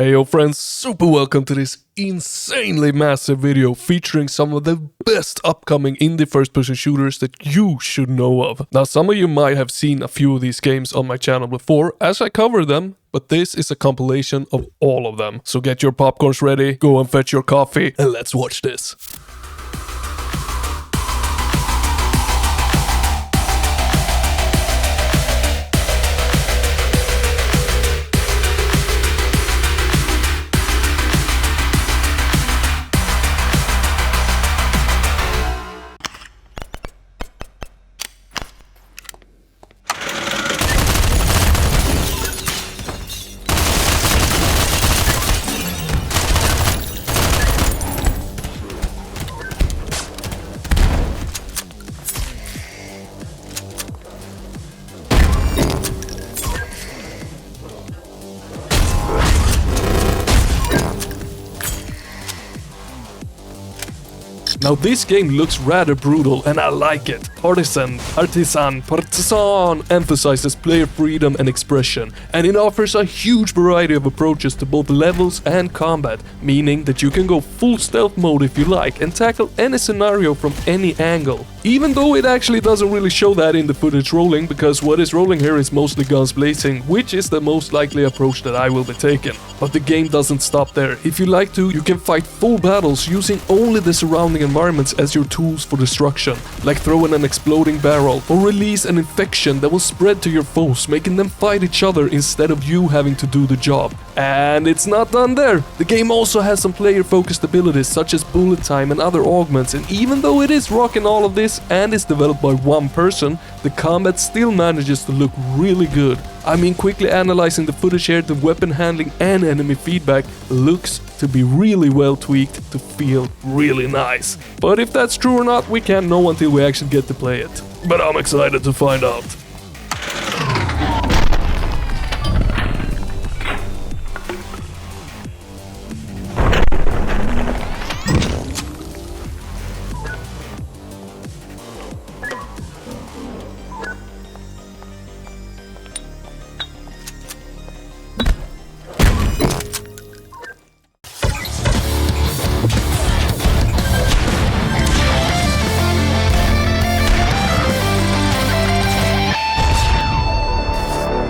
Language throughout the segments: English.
Hey yo friends, super welcome to this insanely massive video featuring some of the best upcoming indie first-person shooters that you should know of. Now some of you might have seen a few of these games on my channel before as I cover them, but this is a compilation of all of them. So get your popcorns ready, go and fetch your coffee, and let's watch this. Now this game looks rather brutal and I like it. Partisan emphasizes player freedom and expression, and it offers a huge variety of approaches to both levels and combat, meaning that you can go full stealth mode if you like and tackle any scenario from any angle. Even though it actually doesn't really show that in the footage rolling, because what is rolling here is mostly guns blazing, which is the most likely approach that I will be taking. But the game doesn't stop there. If you like to, you can fight full battles using only the surrounding environments as your tools for destruction, like throwing an exploding barrel or release an infection that will spread to your foes, making them fight each other instead of you having to do the job. And it's not done there. The game also has some player-focused abilities such as bullet time and other augments, and even though it is rocking all of this and is developed by one person, the combat still manages to look really good. I mean, quickly analyzing the footage here, the weapon handling and enemy feedback looks to be really well tweaked to feel really nice. But if that's true or not, we can't know until we actually get to play it. But I'm excited to find out.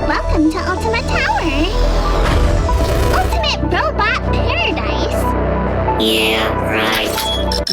Welcome to Ultimate Tower! Ultimate Robot Paradise! Yeah, right.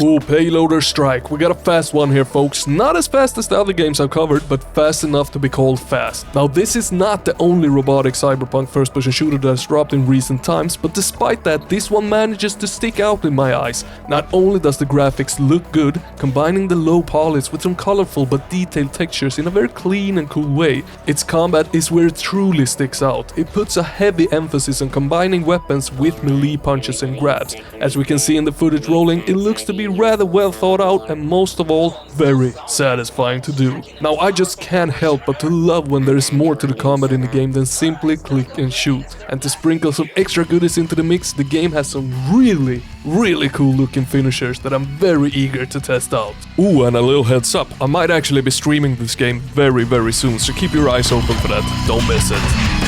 Ooh, payloader strike. We got a fast one here, folks. Not as fast as the other games I've covered, but fast enough to be called fast. Now, this is not the only robotic cyberpunk first-person shooter that has dropped in recent times, but despite that, this one manages to stick out in my eyes. Not only does the graphics look good, combining the low polish with some colorful but detailed textures in a very clean and cool way, its combat is where it truly sticks out. It puts a heavy emphasis on combining weapons with melee punches and grabs. As we can see in the footage rolling, it looks to be rather well thought out and most of all, very satisfying to do. Now I just can't help but to love when there is more to the combat in the game than simply click and shoot. And to sprinkle some extra goodies into the mix, the game has some really cool looking finishers that I'm very eager to test out. Ooh, and a little heads up, I might actually be streaming this game very soon, so keep your eyes open for that, don't miss it.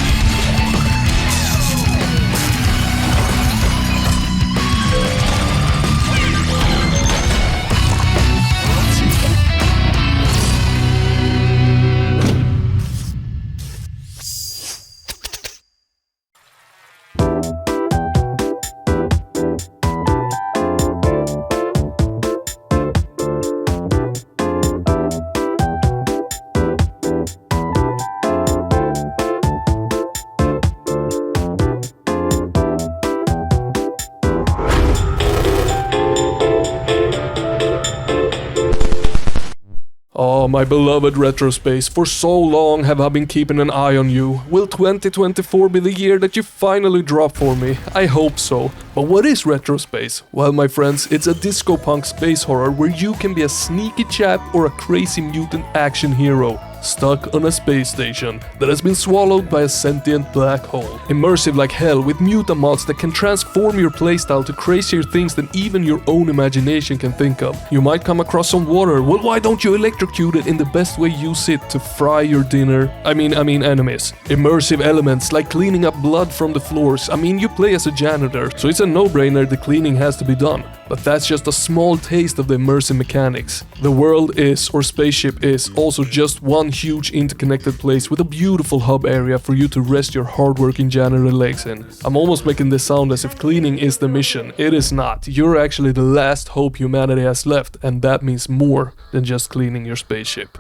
Oh, my beloved retro space, for so long have I been keeping an eye on you. Will 2024 be the year that you finally drop for me? I hope so. But what is retro space? Well, my friends, it's a disco punk space horror where you can be a sneaky chap or a crazy mutant action hero. stuck on a space station that has been swallowed by a sentient black hole. Immersive like hell with mutant mods that can transform your playstyle to crazier things than even your own imagination can think of. You might come across some water, well why don't you electrocute it in the best way you use it to fry your dinner? I mean enemies. Immersive elements like cleaning up blood from the floors. I mean you play as a janitor, so it's a no-brainer the cleaning has to be done. But that's just a small taste of the immersive mechanics. The world is, or spaceship is, also just one huge interconnected place with a beautiful hub area for you to rest your hardworking janitor legs in. I'm almost making this sound as if cleaning is the mission. It is not. You're actually the last hope humanity has left, and that means more than just cleaning your spaceship.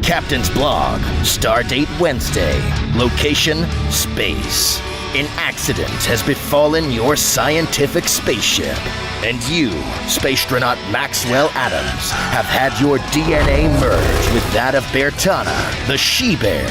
Captain's Blog, Stardate Wednesday, location, space. An accident has befallen your scientific spaceship, and you, Spacetronaut Maxwell Adams, have had your DNA merge with that of Bertana, the she-bear.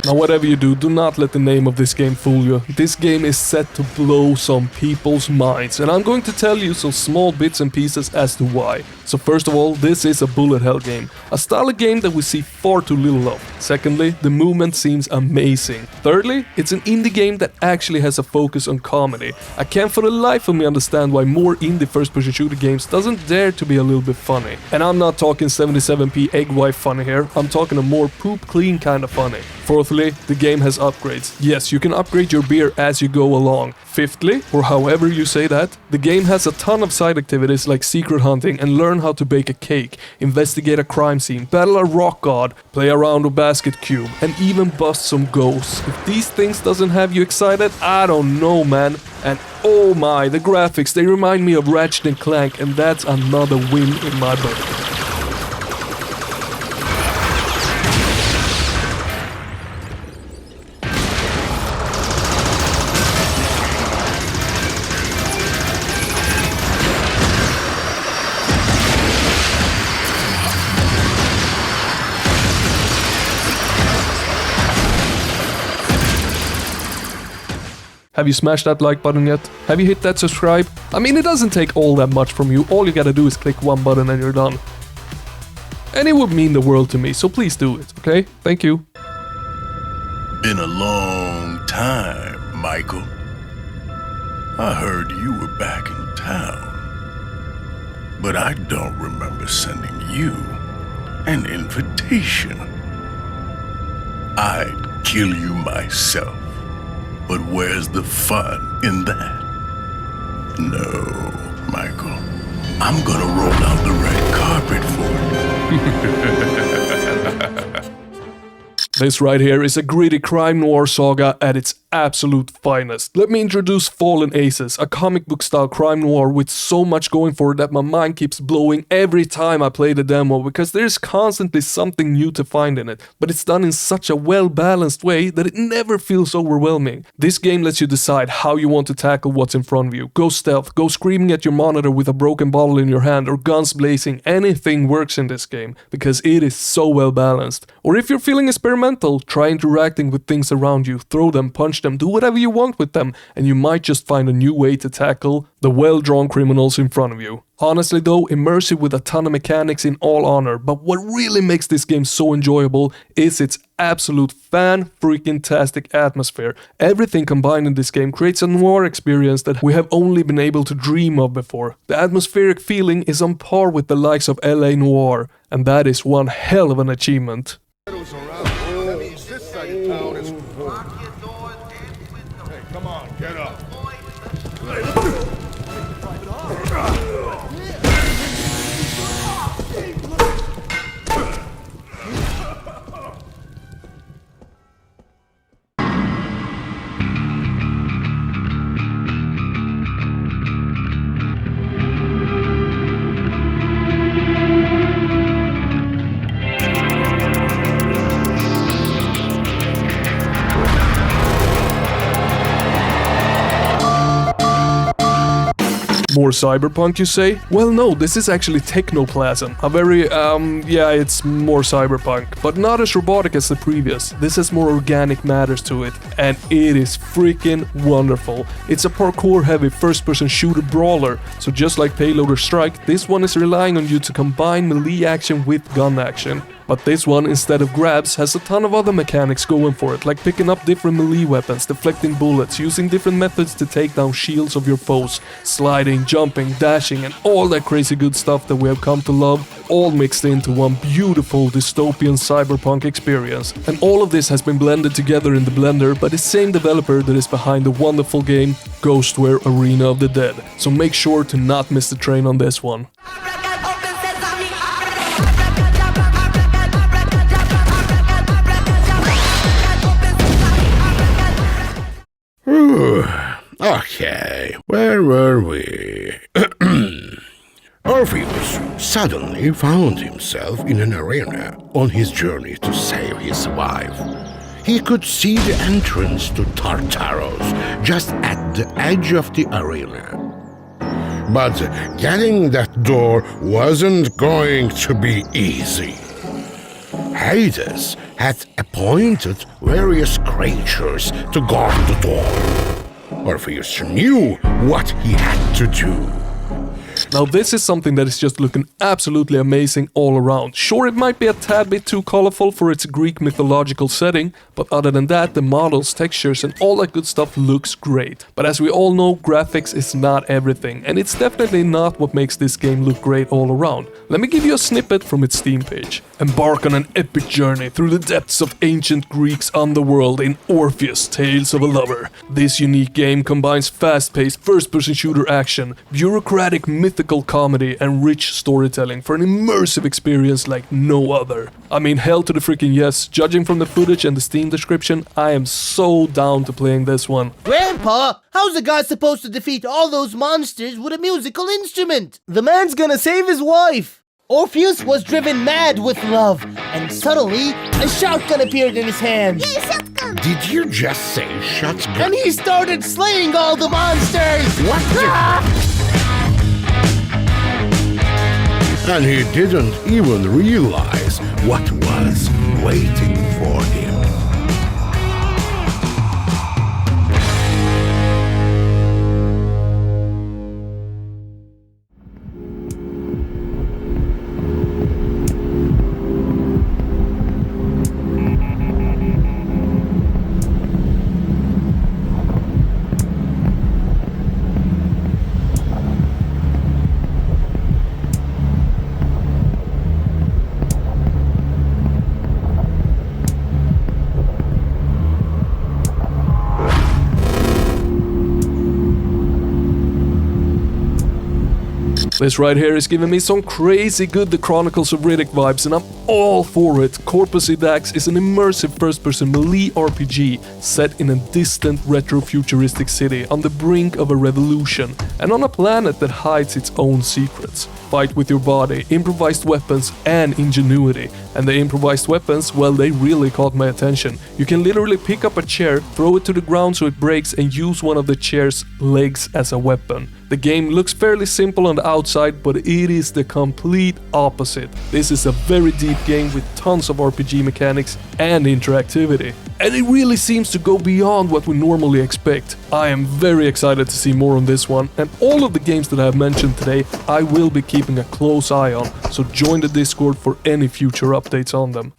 Now whatever you do not let the name of this game fool you. This game is set to blow some people's minds, and I'm going to tell you some small bits and pieces as to why. So first of all, this is a bullet hell game, a style of game that we see far too little of. Secondly, the movement seems amazing. Thirdly, it's an indie game that actually has a focus on comedy. I can't for the life of me understand why more indie first-person shooter games doesn't dare to be a little bit funny. And I'm not talking 77p egg wife funny here, I'm talking a more poop clean kind of funny. Fourthly, the game has upgrades. Yes, you can upgrade your beer as you go along. Fifthly, or however you say that, the game has a ton of side activities like secret hunting and learn how to bake a cake, investigate a crime scene, battle a rock god, play around a basket cube, and even bust some ghosts. If these things doesn't have you excited, I don't know, man. And oh my, the graphics, they remind me of Ratchet & Clank, and that's another win in my book. Have you smashed that like button yet? Have you hit that subscribe? I mean, it doesn't take all that much from you, all you gotta do is click one button and you're done. And it would mean the world to me, so please do it, okay? Thank you. Been a long time, Michael. I heard you were back in town. But I don't remember sending you an invitation. I'd kill you myself. But where's the fun in that? No, Michael. I'm gonna roll out the red carpet for you. This right here is a gritty crime noir saga at its absolute finest. Let me introduce Fallen Aces, a comic book style crime noir with so much going for it that my mind keeps blowing every time I play the demo because there's constantly something new to find in it, but it's done in such a well-balanced way that it never feels overwhelming. This game lets you decide how you want to tackle what's in front of you. Go stealth, go screaming at your monitor with a broken bottle in your hand, or guns blazing. Anything works in this game because it is so well-balanced. Or if you're feeling experimental, try interacting with things around you, throw them, punch them, do whatever you want with them, and you might just find a new way to tackle the well-drawn criminals in front of you. Honestly though, immersive with a ton of mechanics in all honor, but what really makes this game so enjoyable is its absolute fan-freaking-tastic atmosphere. Everything combined in this game creates a noir experience that we have only been able to dream of before. The atmospheric feeling is on par with the likes of LA Noire, and that is one hell of an achievement. Come on, get up. More cyberpunk, you say? Well, no, this is actually technoplasm. A very, yeah, it's more cyberpunk, but not as robotic as the previous. This has more organic matters to it, and it is freaking wonderful. It's a parkour-heavy first-person shooter brawler, so just like Payload or Strike, this one is relying on you to combine melee action with gun action. But this one, instead of grabs, has a ton of other mechanics going for it, like picking up different melee weapons, deflecting bullets, using different methods to take down shields of your foes, sliding, jumping, dashing, and all that crazy good stuff that we have come to love, all mixed into one beautiful dystopian cyberpunk experience. And all of this has been blended together in the blender by the same developer that is behind the wonderful game Ghostware Arena of the Dead. So make sure to not miss the train on this one. Okay, where were we? Orpheus suddenly found himself in an arena on his journey to save his wife. He could see the entrance to Tartaros just at the edge of the arena. But getting that door wasn't going to be easy. Hades had appointed various creatures to guard the door. Orpheus knew what he had to do. Now this is something that is just looking absolutely amazing all around. Sure, it might be a tad bit too colorful for its Greek mythological setting, but other than that, the models, textures and all that good stuff looks great. But as we all know, graphics is not everything, and it's definitely not what makes this game look great all around. Let me give you a snippet from its Steam page. Embark on an epic journey through the depths of ancient Greek's underworld in Orpheus, Tales of a Lover. This unique game combines fast-paced first-person shooter action, bureaucratic mythical comedy and rich storytelling for an immersive experience like no other. I mean, hell to the freaking yes. Judging from the footage and the Steam description, I am so down to playing this one. Grandpa, how's a guy supposed to defeat all those monsters with a musical instrument? The man's gonna save his wife. Orpheus was driven mad with love, and suddenly a shotgun appeared in his hand. Yay, shotgun! Did you just say shotgun? And he started slaying all the monsters! What the... And he didn't even realize what was waiting for him. This right here is giving me some crazy good The Chronicles of Riddick vibes, and I'm all for it. Corpus Edax is an immersive first-person melee RPG set in a distant retro-futuristic city on the brink of a revolution and on a planet that hides its own secrets. Fight with your body, improvised weapons and ingenuity. And the improvised weapons, well, they really caught my attention. You can literally pick up a chair, throw it to the ground so it breaks and use one of the chair's legs as a weapon. The game looks fairly simple on the outside, but it is the complete opposite. This is a very deep game with tons of RPG mechanics and interactivity. And it really seems to go beyond what we normally expect. I am very excited to see more on this one, and all of the games that I have mentioned today I will be keeping a close eye on, so join the Discord for any future updates on them.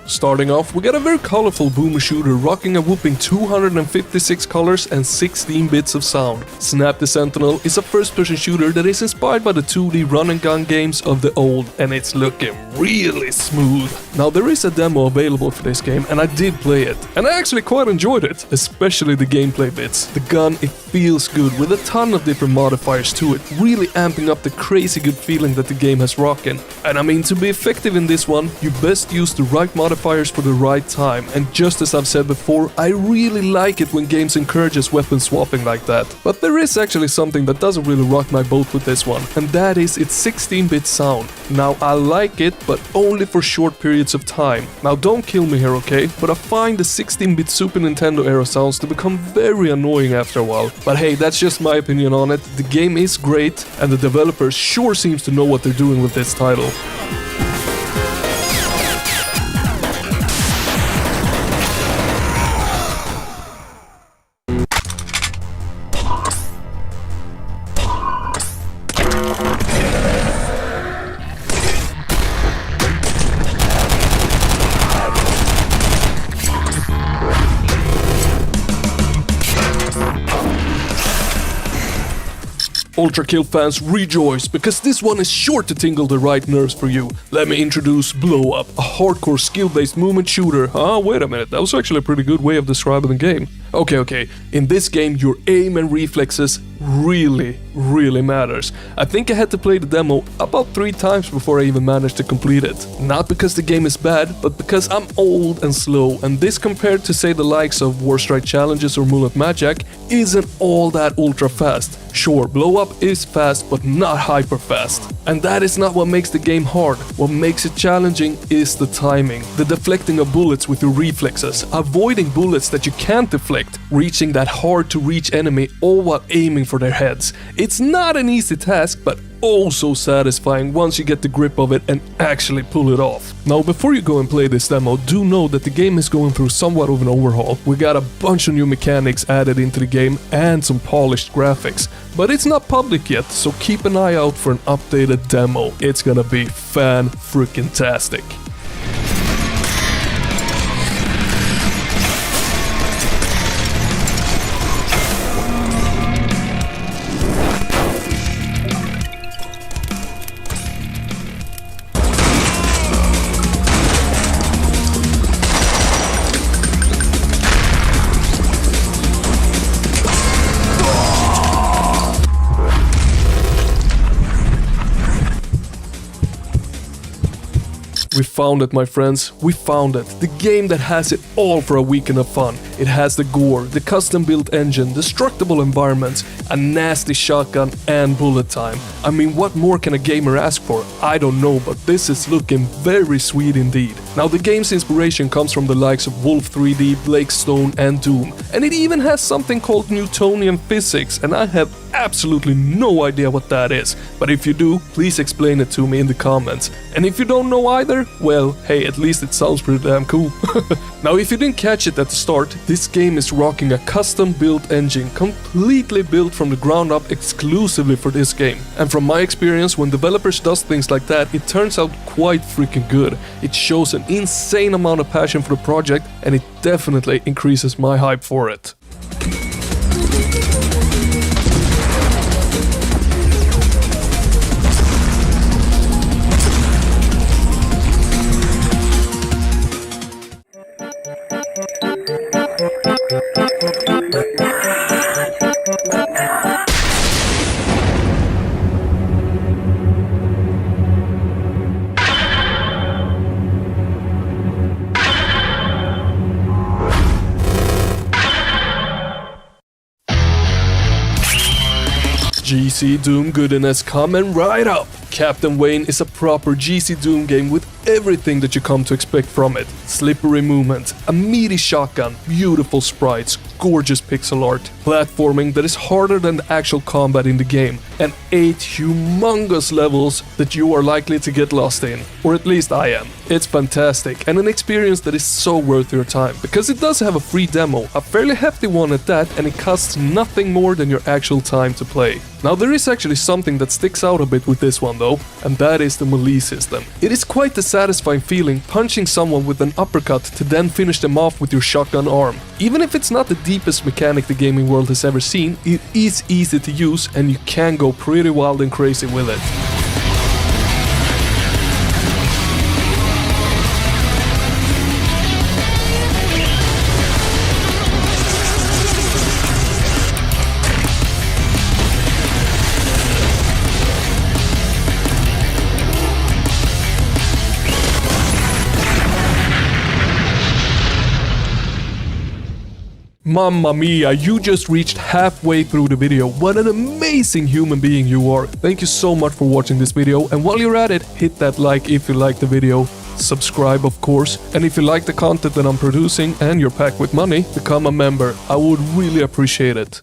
Starting off, we got a very colorful boomer shooter rocking a whooping 256 colors and 16 bits of sound. Snap the Sentinel is a first-person shooter that is inspired by the 2D run-and-gun games of the old, and it's looking really smooth. Now there is a demo available for this game and I did play it, and I actually quite enjoyed it, especially the gameplay bits. The gun, it feels good with a ton of different modifiers to it, really amping up the crazy good feeling that the game has rockin'. And I mean, to be effective in this one, you best use the right modifiers for the right time, and just as I've said before, I really like it when games encourages weapon swapping like that. But there is actually something that doesn't really rock my boat with this one, and that is its 16-bit sound. Now I like it, but only for short periods of time. Now don't kill me here, okay? But I find the 16-bit Super Nintendo era sounds to become very annoying after a while. But hey, that's just my opinion on it. The game is great, and the developers sure seems to know what they're doing with this title. Ultra Kill fans, rejoice, because this one is sure to tingle the right nerves for you. Let me introduce Blow Up, a hardcore skill-based movement shooter. Wait a minute, that was actually a pretty good way of describing the game. Okay, in this game your aim and reflexes really matters. I think I had to play the demo about 3 times before I even managed to complete it. Not because the game is bad, but because I'm old and slow, and this compared to say the likes of Warstrike Challenges or Mullet Magic isn't all that ultra fast. Sure, Blow Up is fast, but not hyper fast. And that is not what makes the game hard. What makes it challenging is the timing, the deflecting of bullets with your reflexes, avoiding bullets that you can't deflect, reaching that hard to reach enemy all while aiming for their heads. It's not an easy task, but oh so satisfying once you get the grip of it and actually pull it off. Now before you go and play this demo, do know that the game is going through somewhat of an overhaul. We got a bunch of new mechanics added into the game and some polished graphics. But it's not public yet, so keep an eye out for an updated demo. It's gonna be fan-freaking-tastic. We found it, my friends, we found it. The game that has it all for a weekend of fun. It has the gore, the custom-built engine, destructible environments, a nasty shotgun and bullet time. I mean, what more can a gamer ask for? I don't know, but this is looking very sweet indeed. Now the game's inspiration comes from the likes of Wolf 3D, Blake Stone and Doom, and it even has something called Newtonian physics, and I have absolutely no idea what that is. But if you do, please explain it to me in the comments. And if you don't know either, well, hey, at least it sounds pretty damn cool. Now if you didn't catch it at the start, this game is rocking a custom-built engine completely built from the ground up exclusively for this game. And from my experience, when developers does things like that, it turns out quite freaking good. It shows an insane amount of passion for the project, and it definitely increases my hype for it. GC Doom goodness coming right up! Captain Wayne is a proper GC Doom game with everything that you come to expect from it. Slippery movement, a meaty shotgun, beautiful sprites, gorgeous pixel art, platforming that is harder than the actual combat in the game, and 8 humongous levels that you are likely to get lost in. Or at least I am. It's fantastic and an experience that is so worth your time, because it does have a free demo, a fairly hefty one at that, and it costs nothing more than your actual time to play. Now there is actually something that sticks out a bit with this one though, and that is the melee system. It is quite a satisfying feeling punching someone with an uppercut to then finish them off with your shotgun arm. Even if it's not the deepest mechanic the gaming world has ever seen, it is easy to use and you can go pretty wild and crazy with it. Mamma mia, you just reached halfway through the video. What an amazing human being you are. Thank you so much for watching this video, and while you're at it, hit that like if you liked the video. Subscribe, of course, and if you like the content that I'm producing and you're packed with money, become a member. I would really appreciate it.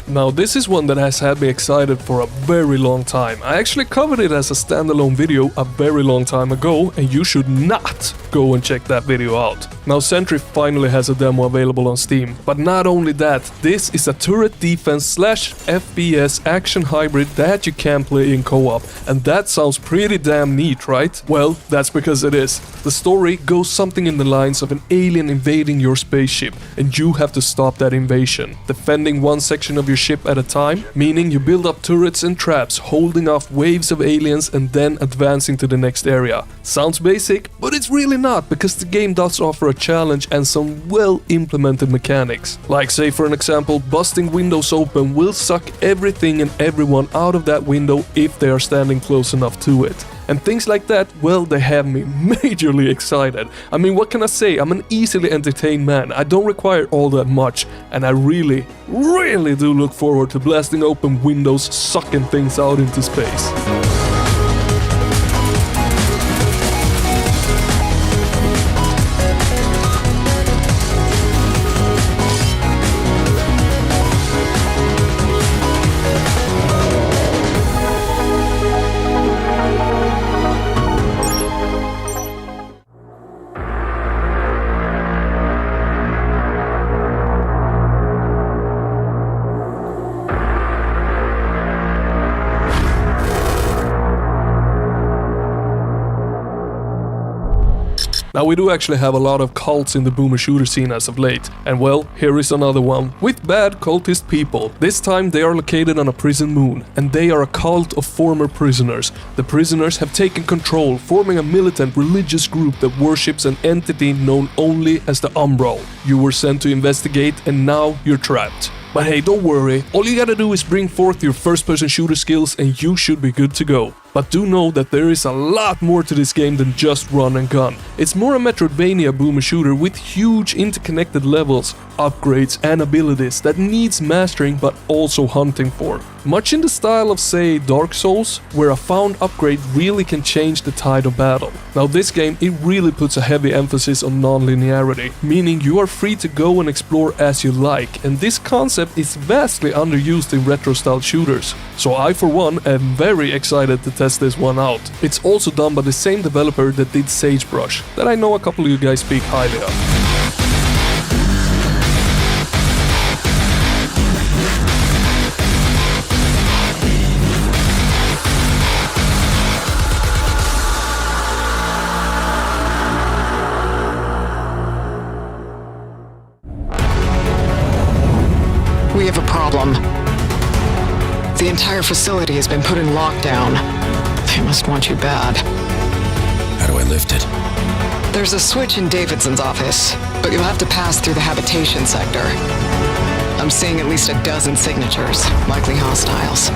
Now this is one that has had me excited for a very long time. I actually covered it as a standalone video a very long time ago, and you should not go and check that video out. Now Sentry finally has a demo available on Steam, but not only that, this is a turret defense / FPS action hybrid that you can play in co-op, and that sounds pretty damn neat, right? Well, that's because it is. The story goes something in the lines of an alien invading your spaceship, and you have to stop that invasion, defending one section of your ship at a time, meaning you build up turrets and traps, holding off waves of aliens and then advancing to the next area. Sounds basic, but it's really not, because the game does offer a challenge and some well-implemented mechanics. Like, say for an example, busting windows open will suck everything and everyone out of that window if they are standing close enough to it. And things like that, well, they have me majorly excited. I mean, what can I say? I'm an easily entertained man. I don't require all that much, and I really do look forward to blasting open windows, sucking things out into space. Now we do actually have a lot of cults in the boomer shooter scene as of late, and well, here is another one, with bad cultist people. This time they are located on a prison moon, and they are a cult of former prisoners. The prisoners have taken control, forming a militant religious group that worships an entity known only as the Umbral. You were sent to investigate, and now you're trapped. But hey, don't worry, all you gotta do is bring forth your first-person shooter skills and you should be good to go. But do know that there is a lot more to this game than just run and gun. It's more a Metroidvania boomer shooter with huge interconnected levels, upgrades and abilities that needs mastering but also hunting for. Much in the style of, say, Dark Souls, where a found upgrade really can change the tide of battle. Now this game, it really puts a heavy emphasis on non-linearity, meaning you are free to go and explore as you like, and this concept is vastly underused in retro-style shooters. So I for one am very excited to test this one out. It's also done by the same developer that did Sagebrush, that I know a couple of you guys speak highly of. We have a problem. The entire facility has been put in lockdown. They must want you bad. How do I lift it? There's a switch in Davidson's office, but you'll have to pass through the habitation sector. I'm seeing at least a dozen signatures, likely hostiles.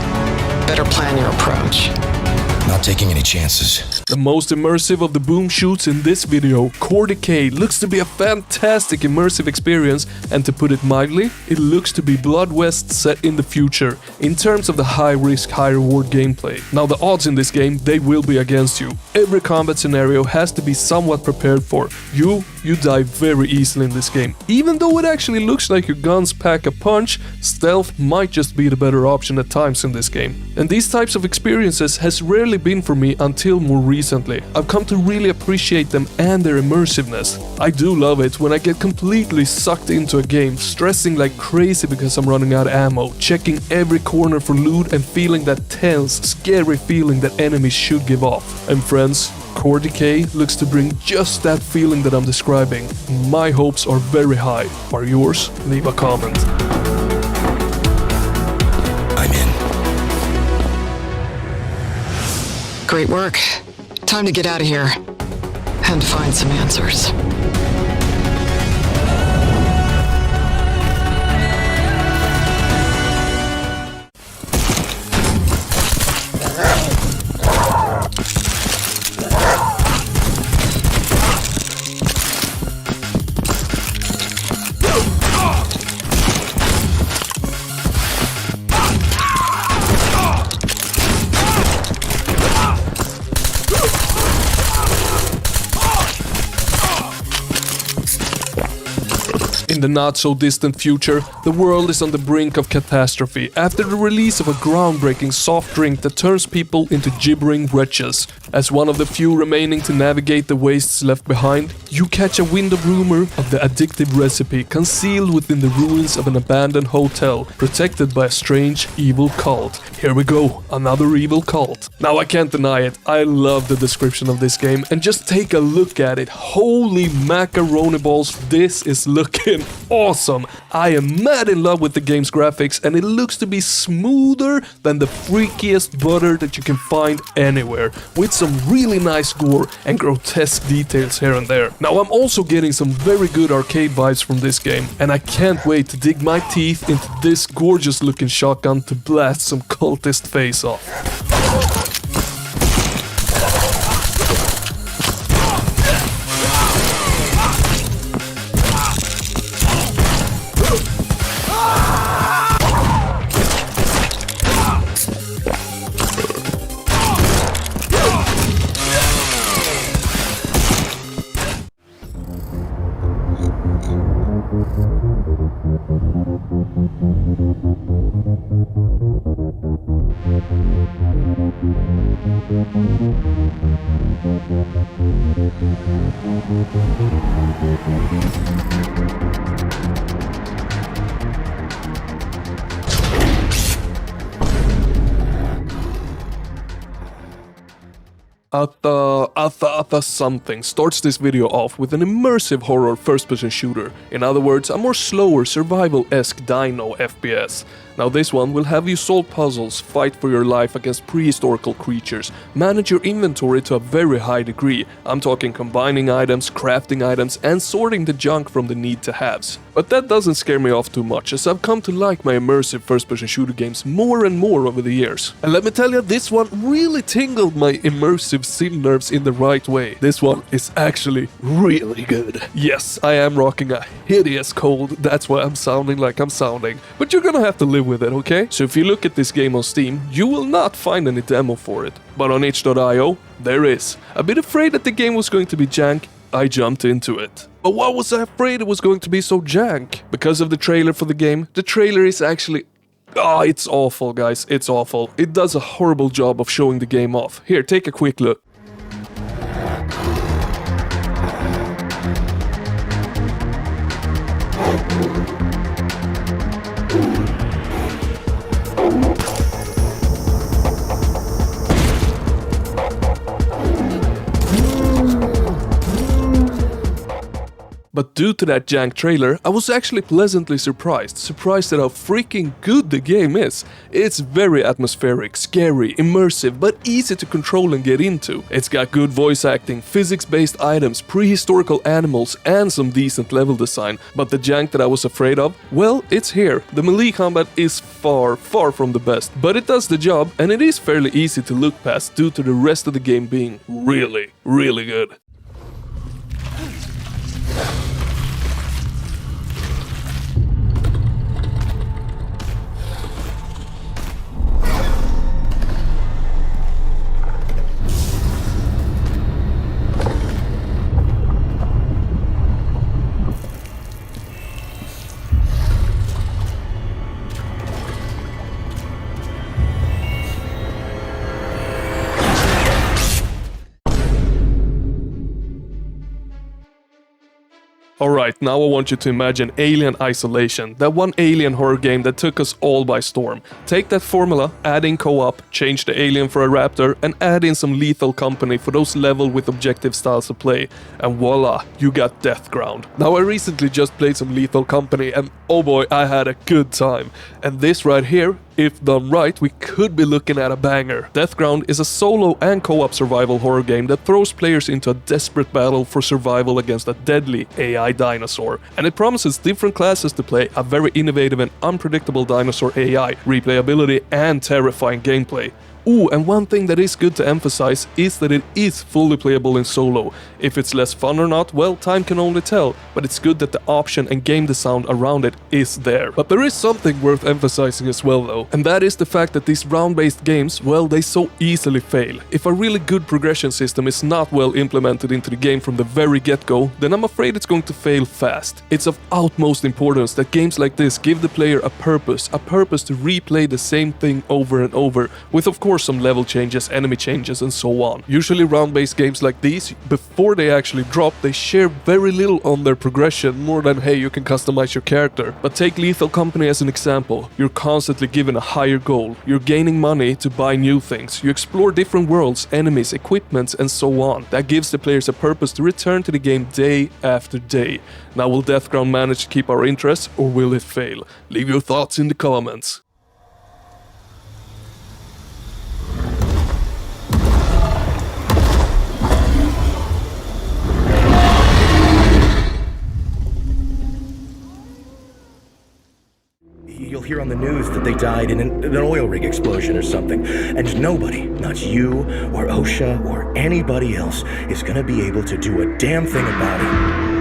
Better plan your approach. Not taking any chances. The most immersive of the boom shoots in this video, Core Decay, looks to be a fantastic immersive experience, and to put it mildly, it looks to be Blood West set in the future, in terms of the high-risk, high-reward gameplay. Now the odds in this game, they will be against you. Every combat scenario has to be somewhat prepared for. You die very easily in this game. Even though it actually looks like your guns pack a punch, stealth might just be the better option at times in this game. And these types of experiences has rarely been for me until more recently. I've come to really appreciate them and their immersiveness. I do love it when I get completely sucked into a game, stressing like crazy because I'm running out of ammo, checking every corner for loot and feeling that tense, scary feeling that enemies should give off. And friends, Core Decay looks to bring just that feeling that I'm describing. My hopes are very high. Are yours? Leave a comment. I'm in. Great work. Time to get out of here and find some answers. the not-so-distant future, the world is on the brink of catastrophe after the release of a groundbreaking soft drink that turns people into gibbering wretches. As one of the few remaining to navigate the wastes left behind, you catch a wind of rumor of the addictive recipe concealed within the ruins of an abandoned hotel, protected by a strange, evil cult. Here we go, another evil cult. Now I can't deny it, I love the description of this game, and just take a look at it. Holy macaroni balls, this is looking awesome. I am mad in love with the game's graphics, and it looks to be smoother than the freakiest butter that you can find anywhere, with some really nice gore and grotesque details here and there. Now I'm also getting some very good arcade vibes from this game, and I can't wait to dig my teeth into this gorgeous looking shotgun to blast some cultist face off. Something starts this video off with an immersive horror first-person shooter. In other words, a more slower, survival-esque Dino FPS. Now this one will have you solve puzzles, fight for your life against prehistorical creatures, manage your inventory to a very high degree. I'm talking combining items, crafting items, and sorting the junk from the need-to-haves. But that doesn't scare me off too much, as I've come to like my immersive first-person shooter games more and more over the years. And let me tell you, this one really tingled my immersive sim nerves in the right way. This one is actually really good. Yes, I am rocking a hideous cold, that's why I'm sounding like I'm sounding. But you're gonna have to live with it, okay? So if you look at this game on Steam, you will not find any demo for it. But on itch.io, there is. A bit afraid that the game was going to be jank, I jumped into it. But why was I afraid it was going to be so jank? Because of the trailer for the game. The trailer is actually... Oh, it's awful, guys, it's awful. It does a horrible job of showing the game off. Here, take a quick look. But due to that jank trailer, I was actually pleasantly surprised at how freaking good the game is. It's very atmospheric, scary, immersive, but easy to control and get into. It's got good voice acting, physics-based items, prehistorical animals, and some decent level design. But the jank that I was afraid of, well, it's here. The melee combat is far from the best, but it does the job, and it is fairly easy to look past due to the rest of the game being really good. Alright, now I want you to imagine Alien Isolation, that one alien horror game that took us all by storm. Take that formula, add in co-op, change the alien for a raptor, and add in some lethal company for those level with objective styles of play, and voila, you got Deathground. Now I recently just played some Lethal Company, and oh boy, I had a good time. And this right here, if done right, we could be looking at a banger. Deathground is a solo and co-op survival horror game that throws players into a desperate battle for survival against a deadly AI dinosaur. And it promises different classes to play, a very innovative and unpredictable dinosaur AI, replayability and terrifying gameplay. Ooh, and one thing that is good to emphasize is that it is fully playable in solo. If it's less fun or not, well, time can only tell, but it's good that the option and game design around it is there. But there is something worth emphasizing as well though, and that is the fact that these round-based games, well, they so easily fail. If a really good progression system is not well implemented into the game from the very get-go, then I'm afraid it's going to fail fast. It's of utmost importance that games like this give the player a purpose to replay the same thing over and over, with of course some level changes, enemy changes and so on. Usually round-based games like these, before they actually drop, they share very little on their progression, more than hey, you can customize your character. But take Lethal Company as an example. You're constantly given a higher goal, you're gaining money to buy new things, you explore different worlds, enemies, equipment and so on. That gives the players a purpose to return to the game day after day. Now, will Deathground manage to keep our interest, or will it fail? Leave your thoughts in the comments. You'll hear on the news that they died in an oil rig explosion or something, and nobody, not you or OSHA or anybody else, is gonna be able to do a damn thing about it.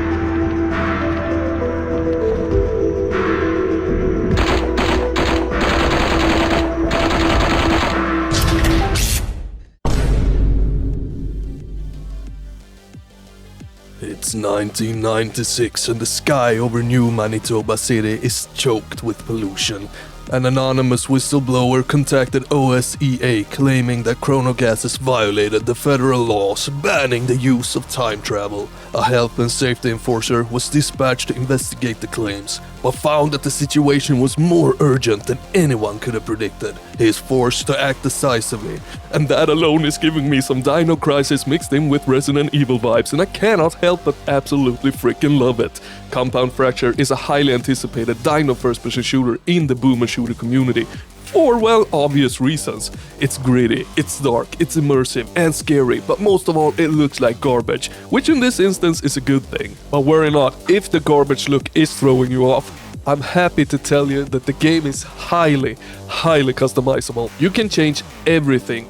It's 1996 and the sky over New Manitoba City is choked with pollution. An anonymous whistleblower contacted OSEA claiming that chronogases violated the federal laws banning the use of time travel. A health and safety enforcer was dispatched to investigate the claims, but found that the situation was more urgent than anyone could have predicted. He is forced to act decisively, and that alone is giving me some Dino Crisis mixed in with Resident Evil vibes, and I cannot help but absolutely freaking love it. Compound Fracture is a highly anticipated Dino first-person shooter in the boomer shooter community, for, well, obvious reasons. It's gritty, it's dark, it's immersive and scary, but most of all it looks like garbage, which in this instance is a good thing. But worry not, if the garbage look is throwing you off, I'm happy to tell you that the game is highly customizable. You can change everything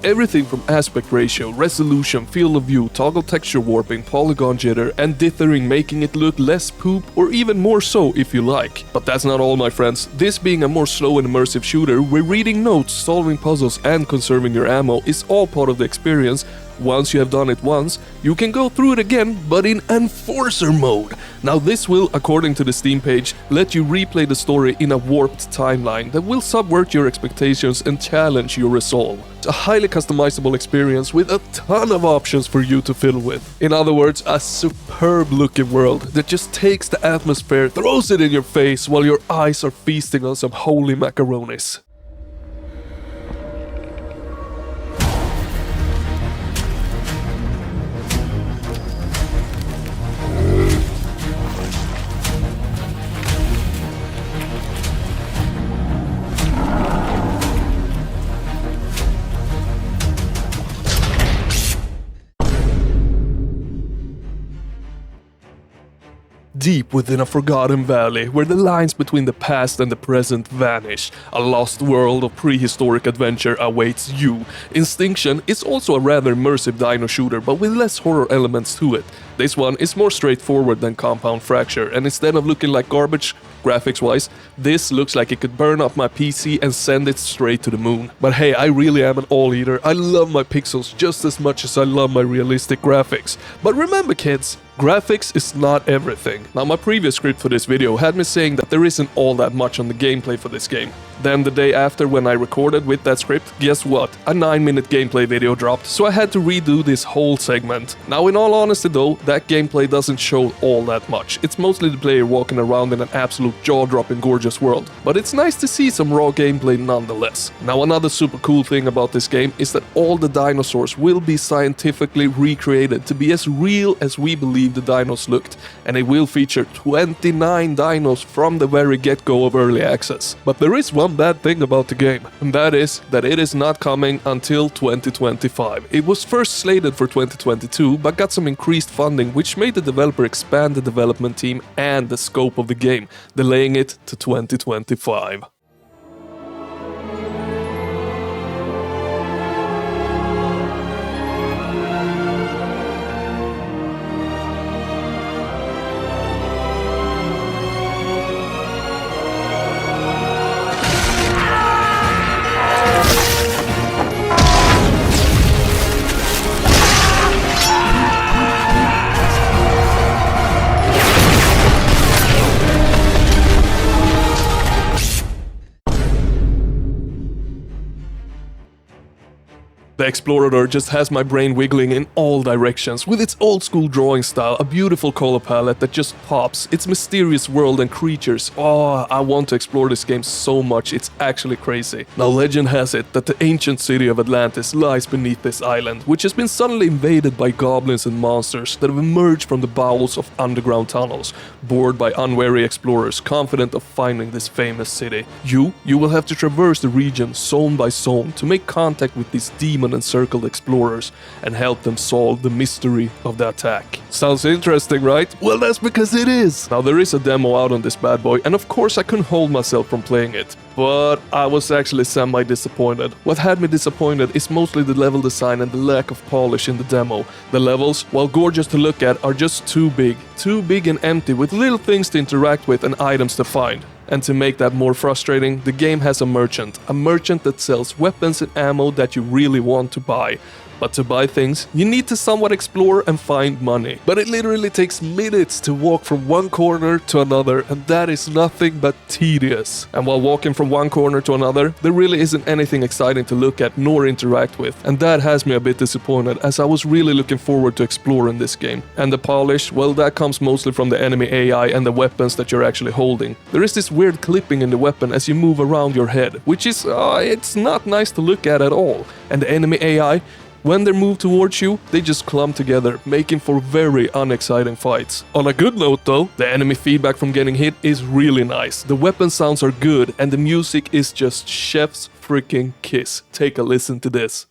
from aspect ratio, resolution, field of view, toggle texture warping, polygon jitter, and dithering, making it look less poop or even more so if you like. But that's not all, my friends. This being a more slow and immersive shooter where reading notes, solving puzzles and conserving your ammo is all part of the experience. Once you have done it once, you can go through it again, but in Enforcer mode. Now this will, according to the Steam page, let you replay the story in a warped timeline that will subvert your expectations and challenge your resolve. It's a highly customizable experience with a ton of options for you to fiddle with. In other words, a superb looking world that just takes the atmosphere, throws it in your face while your eyes are feasting on some holy macaronis. Deep within a forgotten valley, where the lines between the past and the present vanish, a lost world of prehistoric adventure awaits you. Instinction is also a rather immersive dino shooter, but with less horror elements to it. This one is more straightforward than Compound Fracture, and instead of looking like garbage, graphics-wise, this looks like it could burn up my PC and send it straight to the moon. But hey, I really am an all-eater. I love my pixels just as much as I love my realistic graphics. But remember, kids, graphics is not everything. Now, my previous script for this video had me saying that there isn't all that much on the gameplay for this game. Then the day after, when I recorded with that script, guess what? A 9-minute gameplay video dropped, so I had to redo this whole segment. Now, in all honesty though, that gameplay doesn't show all that much. It's mostly the player walking around in an absolute jaw-dropping gorgeous world, but it's nice to see some raw gameplay nonetheless. Now, another super cool thing about this game is that all the dinosaurs will be scientifically recreated to be as real as we believe the dinos looked, and it will feature 29 dinos from the very get-go of early access. But there is one bad thing about the game, and that is that it is not coming until 2025. It was first slated for 2022, but got some increased funding, which made the developer expand the development team and the scope of the game, delaying it to 2025. The Explorer just has my brain wiggling in all directions, with its old school drawing style, a beautiful color palette that just pops, its mysterious world and creatures. Oh, I want to explore this game so much, it's actually crazy. Now legend has it that the ancient city of Atlantis lies beneath this island, which has been suddenly invaded by goblins and monsters that have emerged from the bowels of underground tunnels, bored by unwary explorers confident of finding this famous city. You will have to traverse the region zone by zone to make contact with these demon-encircled explorers and help them solve the mystery of the attack. Sounds interesting, right? Well, that's because it is! Now there is a demo out on this bad boy, and of course I couldn't hold myself from playing it. But I was actually semi-disappointed. What had me disappointed is mostly the level design and the lack of polish in the demo. The levels, while gorgeous to look at, are just too big and empty with little things to interact with and items to find. And to make that more frustrating, the game has a merchant that sells weapons and ammo that you really want to buy. But to buy things, you need to somewhat explore and find money. But it literally takes minutes to walk from one corner to another, and that is nothing but tedious. And while walking from one corner to another, there really isn't anything exciting to look at nor interact with. And that has me a bit disappointed, as I was really looking forward to exploring this game. And the polish, well, that comes mostly from the enemy AI and the weapons that you're actually holding. There is this weird clipping in the weapon as you move around your head, which is, it's not nice to look at all. And the enemy AI, when they move towards you, they just clump together, making for very unexciting fights. On a good note though, the enemy feedback from getting hit is really nice. The weapon sounds are good and the music is just chef's freaking kiss. Take a listen to this.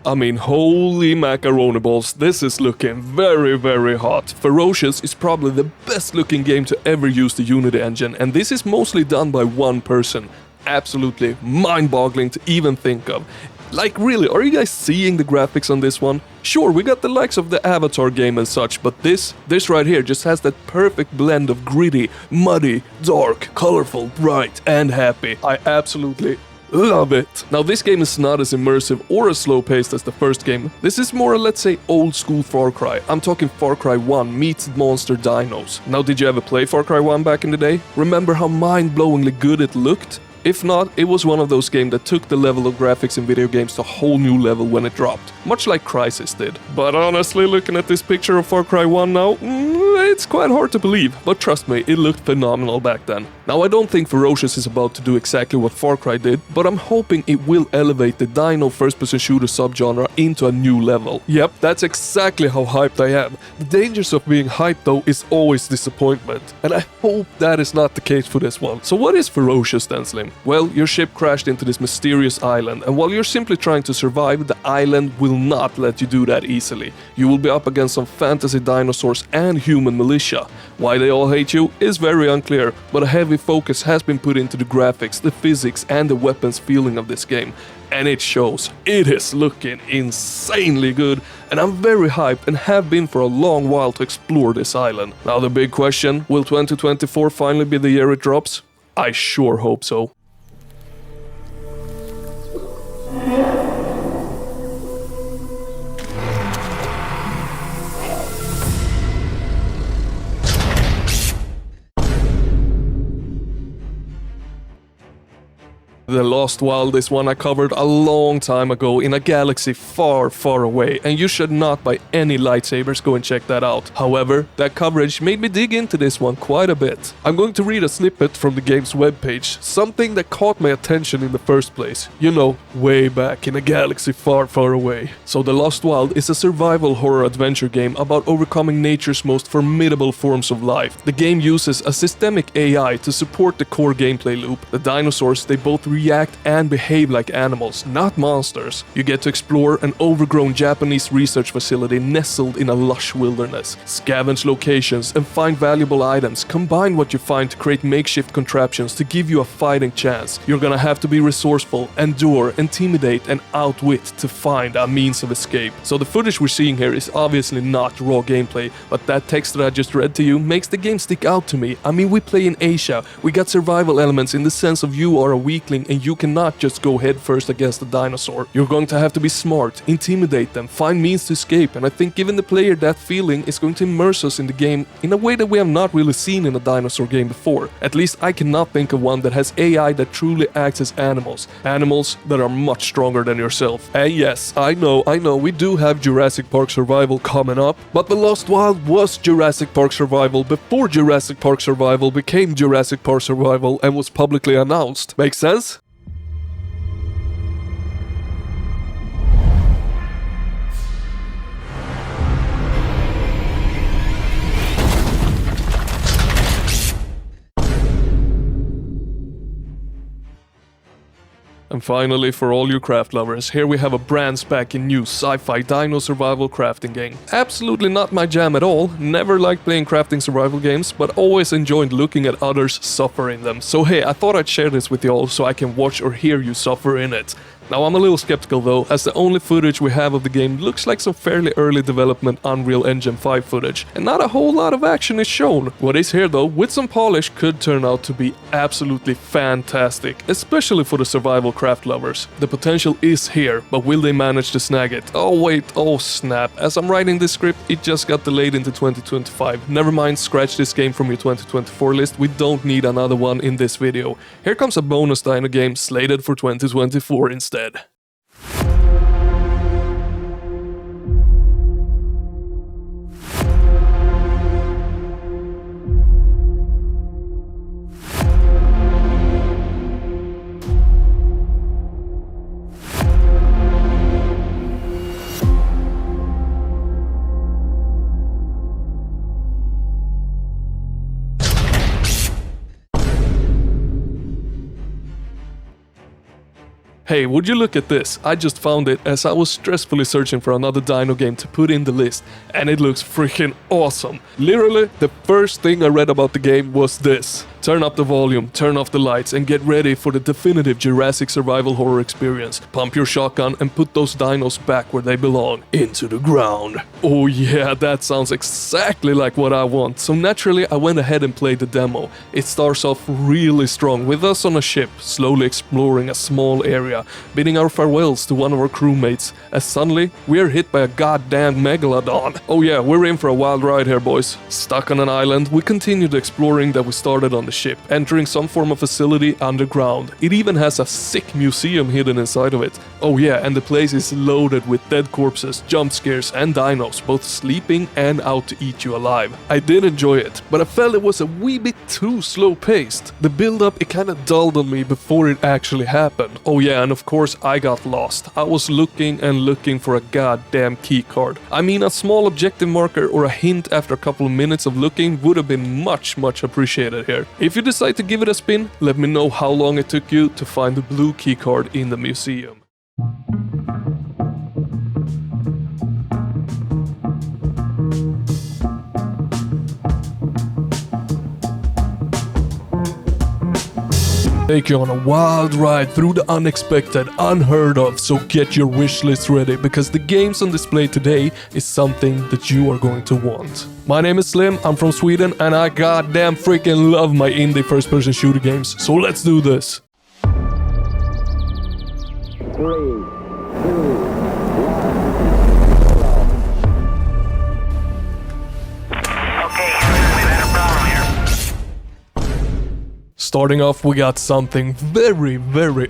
I mean, holy macaroni balls, this is looking very, very hot. Ferocious is probably the best looking game to ever use the Unity engine, and this is mostly done by one person. Absolutely mind-boggling to even think of. Like really, are you guys seeing the graphics on this one? Sure, we got the likes of the Avatar game and such, but this right here just has that perfect blend of gritty, muddy, dark, colorful, bright, and happy. I absolutely love it! Now this game is not as immersive or as slow-paced as the first game. This is more, let's say, old-school Far Cry. I'm talking Far Cry 1 meets monster dinos. Now, did you ever play Far Cry 1 back in the day? Remember how mind-blowingly good it looked? If not, it was one of those games that took the level of graphics in video games to a whole new level when it dropped, much like Crysis did. But honestly, looking at this picture of Far Cry 1 now, it's quite hard to believe, but trust me, it looked phenomenal back then. Now, I don't think Ferocious is about to do exactly what Far Cry did, but I'm hoping it will elevate the dino first-person shooter subgenre into a new level. Yep, that's exactly how hyped I am. The dangers of being hyped though is always disappointment, and I hope that is not the case for this one. So what is Ferocious then, Slim? Well, your ship crashed into this mysterious island, and while you're simply trying to survive, the island will not let you do that easily. You will be up against some fantasy dinosaurs and human militia. Why they all hate you is very unclear, but a heavy focus has been put into the graphics, the physics, and the weapons feeling of this game. And it shows. It is looking insanely good, and I'm very hyped and have been for a long while to explore this island. Now the big question, will 2024 finally be the year it drops? I sure hope so. The Lost Wild is one I covered a long time ago in a galaxy far, far away, and you should not by any lightsabers go and check that out. However, that coverage made me dig into this one quite a bit. I'm going to read a snippet from the game's webpage, something that caught my attention in the first place. You know, way back in a galaxy far, far away. So The Lost Wild is a survival horror adventure game about overcoming nature's most formidable forms of life. The game uses a systemic AI to support the core gameplay loop. The dinosaurs, they both react react and behave like animals, not monsters. You get to explore an overgrown Japanese research facility nestled in a lush wilderness, scavenge locations and find valuable items, combine what you find to create makeshift contraptions to give you a fighting chance. You're gonna have to be resourceful, endure, intimidate and outwit to find a means of escape. So the footage we're seeing here is obviously not raw gameplay, but that text that I just read to you makes the game stick out to me. I mean, we play in Asia, we got survival elements in the sense of you are a weakling and you cannot just go head first against a dinosaur. You're going to have to be smart, intimidate them, find means to escape, and I think giving the player that feeling is going to immerse us in the game in a way that we have not really seen in a dinosaur game before. At least I cannot think of one that has AI that truly acts as animals. Animals that are much stronger than yourself. And yes, I know, we do have Jurassic Park Survival coming up, but The Lost Wild was Jurassic Park Survival before Jurassic Park Survival became Jurassic Park Survival and was publicly announced. Make sense? And finally, for all you craft lovers, here we have a brand spanking new sci-fi dino survival crafting game. Absolutely not my jam at all, never liked playing crafting survival games, but always enjoyed looking at others suffer in them. So hey, I thought I'd share this with y'all so I can watch or hear you suffer in it. Now I'm a little skeptical though, as the only footage we have of the game looks like some fairly early development Unreal Engine 5 footage, and not a whole lot of action is shown. What is here though, with some polish, could turn out to be absolutely fantastic, especially for the survival craft lovers. The potential is here, but will they manage to snag it? Oh wait, oh snap, as I'm writing this script, it just got delayed into 2025. Never mind, scratch this game from your 2024 list, we don't need another one in this video. Here comes a bonus dino game slated for 2024 instead. Hey, would you look at this? I just found it as I was stressfully searching for another dino game to put in the list, and it looks freaking awesome. Literally, the first thing I read about the game was this. Turn up the volume, turn off the lights, and get ready for the definitive Jurassic survival horror experience. Pump your shotgun and put those dinos back where they belong, into the ground. Oh yeah, that sounds exactly like what I want. So naturally, I went ahead and played the demo. It starts off really strong, with us on a ship, slowly exploring a small area, bidding our farewells to one of our crewmates, as suddenly, we are hit by a goddamn megalodon. Oh yeah, we're in for a wild ride here, boys. Stuck on an island, we continued exploring that we started on the ship, entering some form of facility underground. It even has a sick museum hidden inside of it. Oh yeah, and the place is loaded with dead corpses, jump scares and dinos, both sleeping and out to eat you alive. I did enjoy it, but I felt it was a wee bit too slow paced. The build up, it kinda dulled on me before it actually happened. Oh yeah, and of course I got lost. I was looking and looking for a goddamn keycard. I mean, a small objective marker or a hint after a couple of minutes of looking would have been much appreciated here. If you decide to give it a spin, let me know how long it took you to find the blue keycard in the museum. Take you on a wild ride through the unexpected, unheard of, so get your wish list ready, because the games on display today is something that you are going to want. My name is Slim, I'm from Sweden, and I goddamn freaking love my indie first-person shooter games, so let's do this! 3, 2, Starting off, we got something very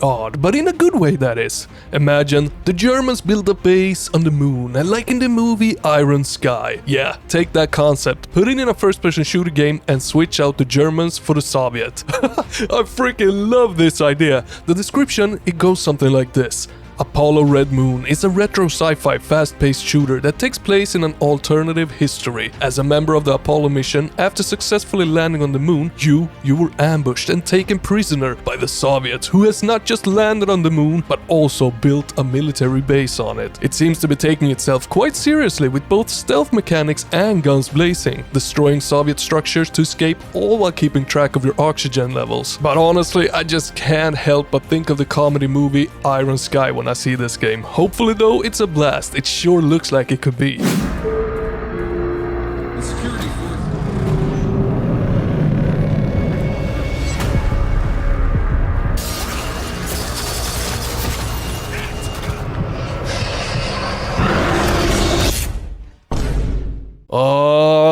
odd, but in a good way, that is. Imagine the Germans build a base on the moon, and like in the movie Iron Sky. Yeah, take that concept, put it in a first-person shooter game, and switch out the Germans for the Soviet. I freaking love this idea. The description, it goes something like this. Apollo Red Moon is a retro sci-fi fast-paced shooter that takes place in an alternative history. As a member of the Apollo mission, after successfully landing on the moon, you were ambushed and taken prisoner by the Soviets, who has not just landed on the moon, but also built a military base on it. It seems to be taking itself quite seriously with both stealth mechanics and guns blazing, destroying Soviet structures to escape, all while keeping track of your oxygen levels. But honestly, I just can't help but think of the comedy movie Iron Sky when I see this game. Hopefully though, it's a blast. It sure looks like it could be.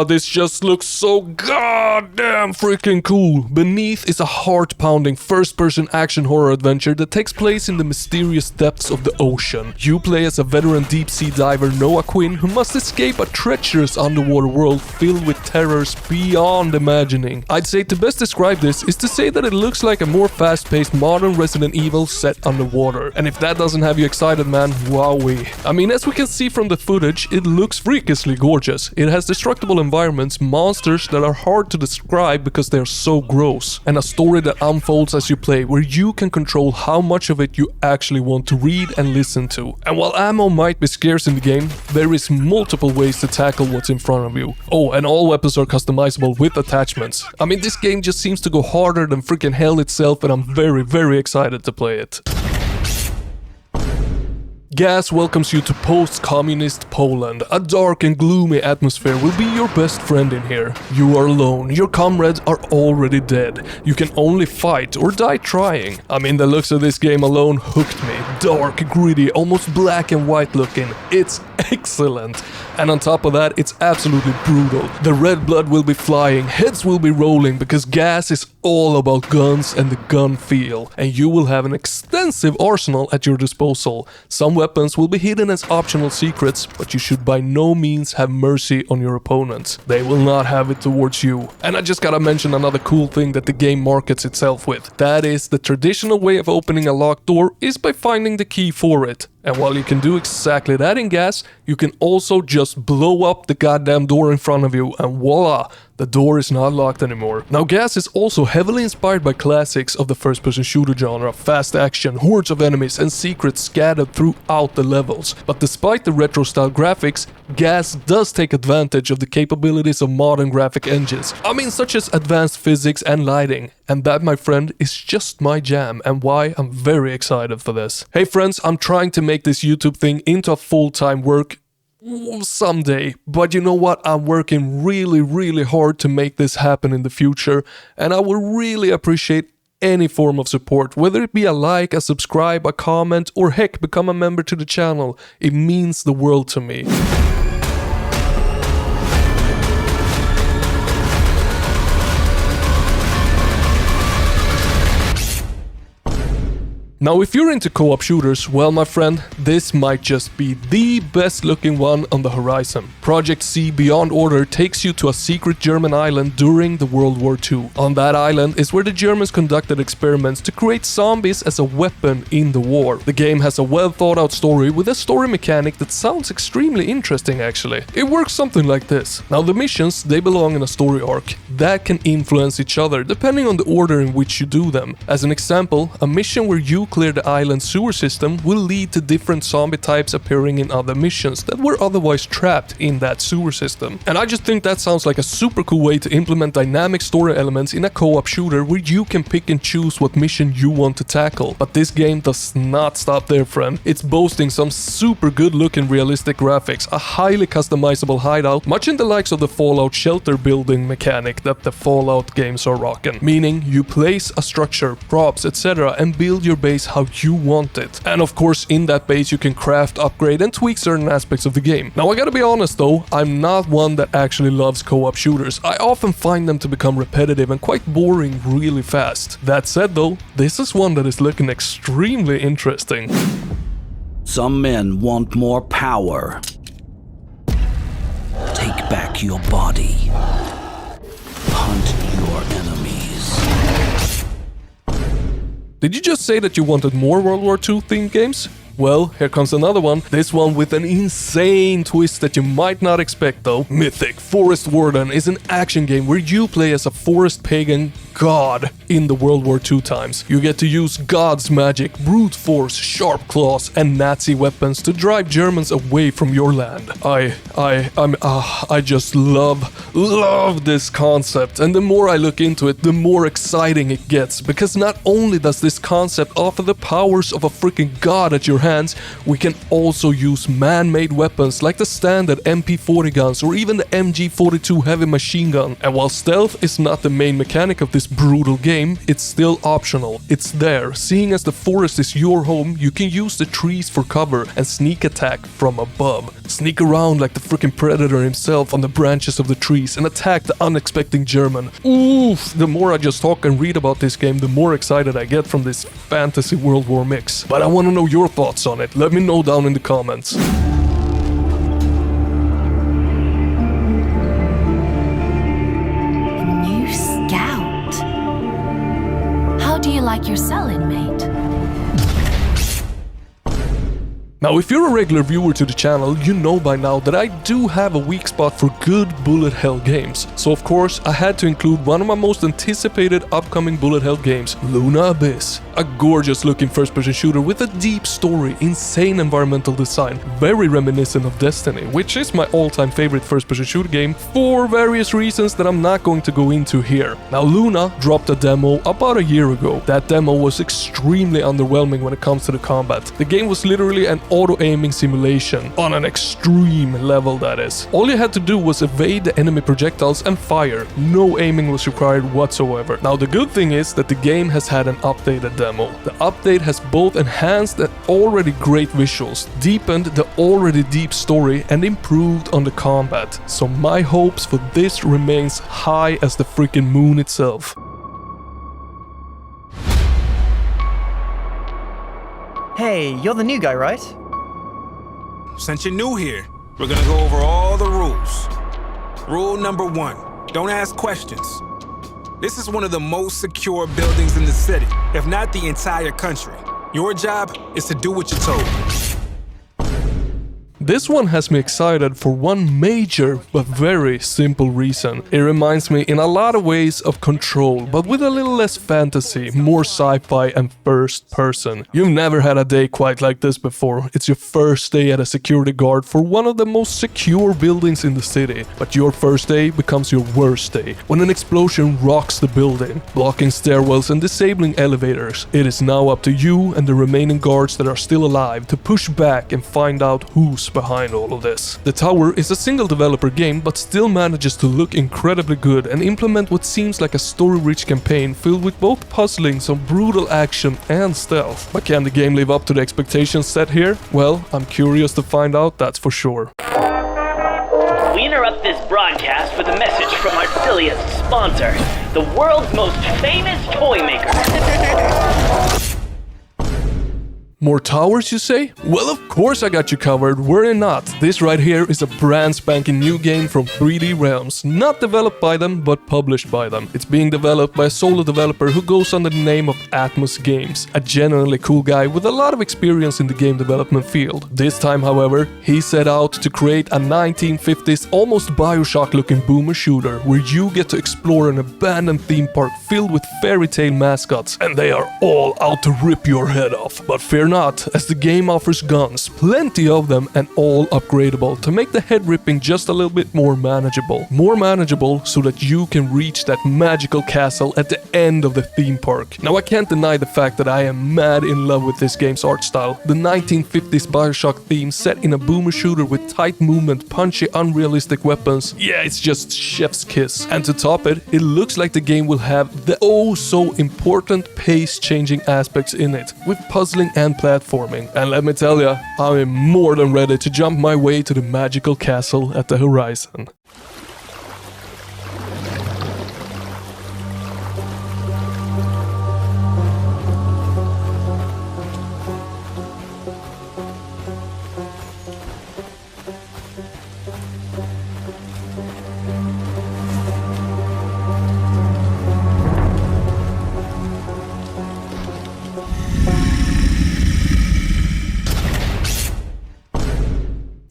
This just looks so goddamn freaking cool. Beneath is a heart-pounding first-person action horror adventure that takes place in the mysterious depths of the ocean. You play as a veteran deep-sea diver Noah Quinn who must escape a treacherous underwater world filled with terrors beyond imagining. I'd say to best describe this is to say that it looks like a more fast-paced modern Resident Evil set underwater. And if that doesn't have you excited, man, wowee. I mean, as we can see from the footage, it looks freakishly gorgeous. It has destructible environments, monsters that are hard to describe because they are so gross, and a story that unfolds as you play where you can control how much of it you actually want to read and listen to. And while ammo might be scarce in the game, there is multiple ways to tackle what's in front of you. Oh, and all weapons are customizable with attachments. I mean, this game just seems to go harder than freaking hell itself, and I'm very excited to play it. Gas welcomes you to post-communist Poland. A dark and gloomy atmosphere will be your best friend in here. You are alone, your comrades are already dead. You can only fight or die trying. I mean, the looks of this game alone hooked me. Dark, gritty, almost black and white looking. It's excellent. And on top of that, it's absolutely brutal. The red blood will be flying, heads will be rolling, because Gas is all about guns and the gun feel. And you will have an extensive arsenal at your disposal. Some weapons will be hidden as optional secrets, but you should by no means have mercy on your opponents. They will not have it towards you. And I just gotta mention another cool thing that the game markets itself with. That is, the traditional way of opening a locked door is by finding the key for it. And while you can do exactly that in Gas, you can also just blow up the goddamn door in front of you, and voila, the door is not locked anymore. Now, Gas is also heavily inspired by classics of the first-person shooter genre, fast action, hordes of enemies, and secrets scattered throughout the levels. But despite the retro-style graphics, Gas does take advantage of the capabilities of modern graphic engines. I mean, such as advanced physics and lighting. And that, my friend, is just my jam, and why I'm very excited for this. Hey friends, I'm trying to make this YouTube thing into a full-time work someday, but you know what? I'm working really hard to make this happen in the future, and I would really appreciate any form of support, whether it be a like, a subscribe, a comment, or heck, become a member to the channel. It means the world to me. Now, if you're into co-op shooters, well, my friend, this might just be the best looking one on the horizon. Project C Beyond Order takes you to a secret German island during the World War II. On that island is where the Germans conducted experiments to create zombies as a weapon in the war. The game has a well thought out story with a story mechanic that sounds extremely interesting actually. It works something like this. Now, the missions, they belong in a story arc that can influence each other depending on the order in which you do them. As an example, a mission where you clear the island's sewer system will lead to different zombie types appearing in other missions that were otherwise trapped in that sewer system. And I just think that sounds like a super cool way to implement dynamic story elements in a co-op shooter where you can pick and choose what mission you want to tackle. But this game does not stop there, friend. It's boasting some super good looking realistic graphics, a highly customizable hideout, much in the likes of the Fallout shelter building mechanic that the Fallout games are rocking. Meaning you place a structure, props, etc. and build your base how you want it. And of course, in that base you can craft, upgrade and tweak certain aspects of the game. Now, I gotta be honest though, I'm not one that actually loves co-op shooters. I often find them to become repetitive and quite boring really fast. That said though, this is one that is looking extremely interesting. Some men want more power. Take back your body. Hunt your enemies. Did you just say that you wanted more World War II themed games? Well, here comes another one. This one with an insane twist that you might not expect though. Mythic Forest Warden is an action game where you play as a forest pagan god in the World War II times. You get to use god's magic, brute force, sharp claws, and Nazi weapons to drive Germans away from your land. I just love this concept, and the more I look into it, the more exciting it gets, because not only does this concept offer the powers of a freaking god at your hands, we can also use man-made weapons like the standard MP40 guns or even the MG42 heavy machine gun. And while stealth is not the main mechanic of this brutal game, it's still optional. It's there. Seeing as the forest is your home, you can use the trees for cover and sneak attack from above. Sneak around like the freaking predator himself on the branches of the trees and attack the unexpected German. Oof! The more I just talk and read about this game, the more excited I get from this fantasy World War mix. But I want to know your thoughts on it. Let me know down in the comments. New scout. How do you like your cell, inmate? Now, if you're a regular viewer to the channel, you know by now that I do have a weak spot for good bullet hell games. So of course, I had to include one of my most anticipated upcoming bullet hell games, Luna Abyss. A gorgeous looking first-person shooter with a deep story, insane environmental design, very reminiscent of Destiny, which is my all-time favorite first-person shooter game for various reasons that I'm not going to go into here. Now, Luna dropped a demo about a year ago. That demo was extremely underwhelming when it comes to the combat. The game was literally an auto-aiming simulation, on an extreme level that is. All you had to do was evade the enemy projectiles and fire. No aiming was required whatsoever. Now, the good thing is that the game has had an updated demo. The update has both enhanced the already great visuals, deepened the already deep story, and improved on the combat. So my hopes for this remains high as the freaking moon itself. Hey, you're the new guy, right? Since you're new here, we're gonna go over all the rules. Rule number 1, don't ask questions. This is one of the most secure buildings in the city, if not the entire country. Your job is to do what you're told. This one has me excited for one major but very simple reason. It reminds me in a lot of ways of Control, but with a little less fantasy, more sci-fi and first person. You've never had a day quite like this before. It's your first day at a security guard for one of the most secure buildings in the city. But your first day becomes your worst day, when an explosion rocks the building, blocking stairwells and disabling elevators. It is now up to you and the remaining guards that are still alive to push back and find out who's behind all of this. The Tower is a single developer game, but still manages to look incredibly good and implement what seems like a story-rich campaign filled with both puzzling, some brutal action and stealth. But can the game live up to the expectations set here? Well, I'm curious to find out, that's for sure. We interrupt this broadcast with a message from our silliest sponsor, the world's most famous toy maker. More towers, you say? Well, of course I got you covered, were it not. This right here is a brand spanking new game from 3D Realms, not developed by them, but published by them. It's being developed by a solo developer who goes under the name of Atmos Games, a genuinely cool guy with a lot of experience in the game development field. This time, however, he set out to create a 1950s, almost Bioshock-looking boomer shooter, where you get to explore an abandoned theme park filled with fairy tale mascots, and they are all out to rip your head off. But fear not, as the game offers guns, plenty of them, and all upgradable to make the head ripping just a little bit more manageable. More manageable so that you can reach that magical castle at the end of the theme park. Now, I can't deny the fact that I am mad in love with this game's art style. The 1950s Bioshock theme set in a boomer shooter with tight movement, punchy, unrealistic weapons. Yeah, it's just chef's kiss. And to top it, it looks like the game will have the oh so important pace-changing aspects in it, with puzzling and platforming. And let me tell ya, I am more than ready to jump my way to the magical castle at the horizon.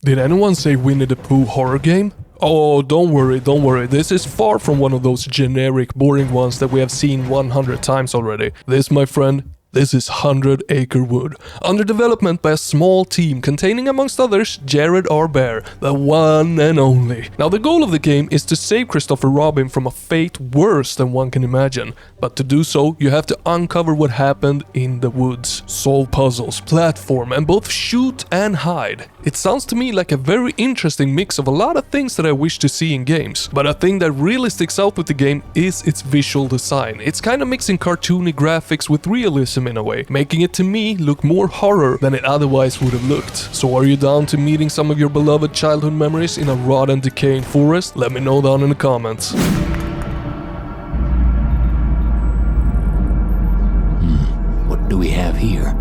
Did anyone say Winnie the Pooh horror game? Oh, don't worry, this is far from one of those generic, boring ones that we have seen 100 times already. This, my friend, this is 100 Acre Wood, under development by a small team containing, amongst others, Jared R. Bear, the one and only. Now, the goal of the game is to save Christopher Robin from a fate worse than one can imagine, but to do so, you have to uncover what happened in the woods, solve puzzles, platform, and both shoot and hide. It sounds to me like a very interesting mix of a lot of things that I wish to see in games, but a thing that really sticks out with the game is its visual design. It's kind of mixing cartoony graphics with realism in a way, making it to me look more horror than it otherwise would have looked. So are you down to meeting some of your beloved childhood memories in a rotten, decaying forest? Let me know down in the comments. What do we have here?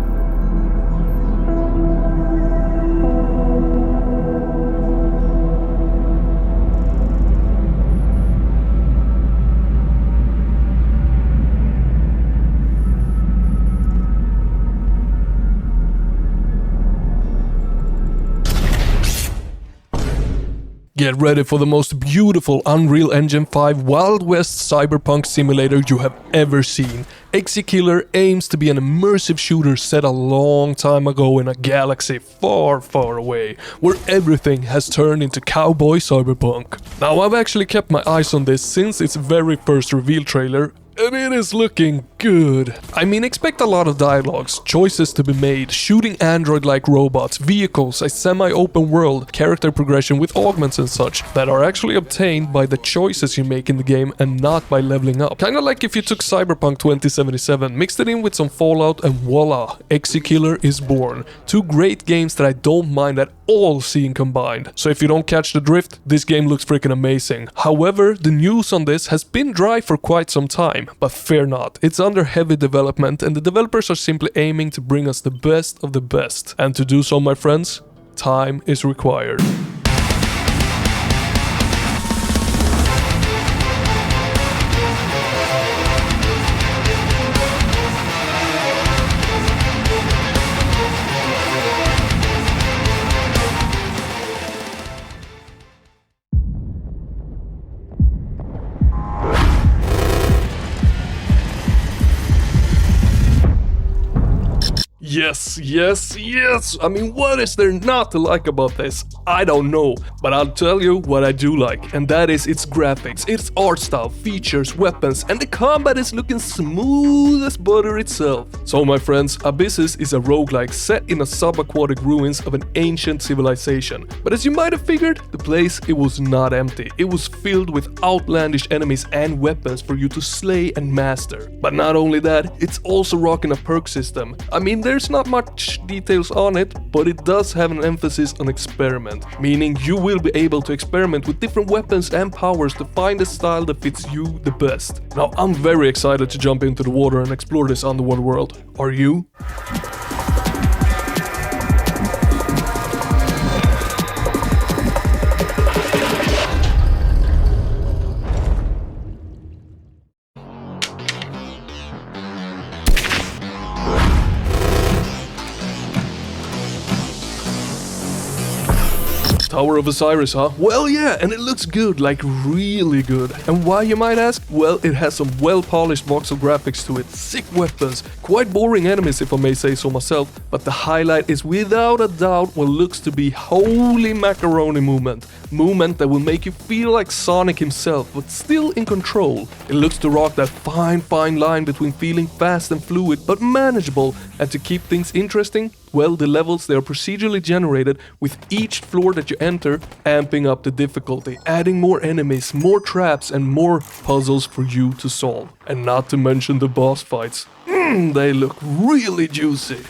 Get ready for the most beautiful Unreal Engine 5 Wild West cyberpunk simulator you have ever seen. Exekiller aims to be an immersive shooter set a long time ago in a galaxy far, far away, where everything has turned into cowboy cyberpunk. Now, I've actually kept my eyes on this since its very first reveal trailer, and it is looking good. I mean, expect a lot of dialogues, choices to be made, shooting android-like robots, vehicles, a semi-open world, character progression with augments and such, that are actually obtained by the choices you make in the game and not by leveling up. Kinda like if you took Cyberpunk 2077, mixed it in with some Fallout, and voila, Exekiller is born. Two great games that I don't mind at all seeing combined. So if you don't catch the drift, this game looks freaking amazing. However, the news on this has been dry for quite some time. But fear not, it's under heavy development and the developers are simply aiming to bring us the best of the best. And to do so, my friends, time is required. Yes. I mean, what is there not to like about this? I don't know, but I'll tell you what I do like, and that is its graphics, its art style, features, weapons, and the combat is looking smooth as butter itself. So my friends, Abysses is a roguelike set in a subaquatic ruins of an ancient civilization. But as you might have figured, the place, it was not empty. It was filled with outlandish enemies and weapons for you to slay and master. But not only that, it's also rocking a perk system. I mean, there's not much details on it, but it does have an emphasis on experiment, meaning you will be able to experiment with different weapons and powers to find a style that fits you the best. Now, I'm very excited to jump into the water and explore this underwater world. Are you? Tower of Osiris, huh? Well, yeah, and it looks good, like really good. And why, you might ask? Well, it has some well-polished voxel graphics to it, sick weapons, quite boring enemies if I may say so myself, but the highlight is without a doubt what looks to be holy macaroni movement. Movement that will make you feel like Sonic himself, but still in control. It looks to rock that fine line between feeling fast and fluid, but manageable, and to keep things interesting, well, the levels, they are procedurally generated with each floor that you enter, amping up the difficulty, adding more enemies, more traps, and more puzzles for you to solve. And not to mention the boss fights. They look really juicy.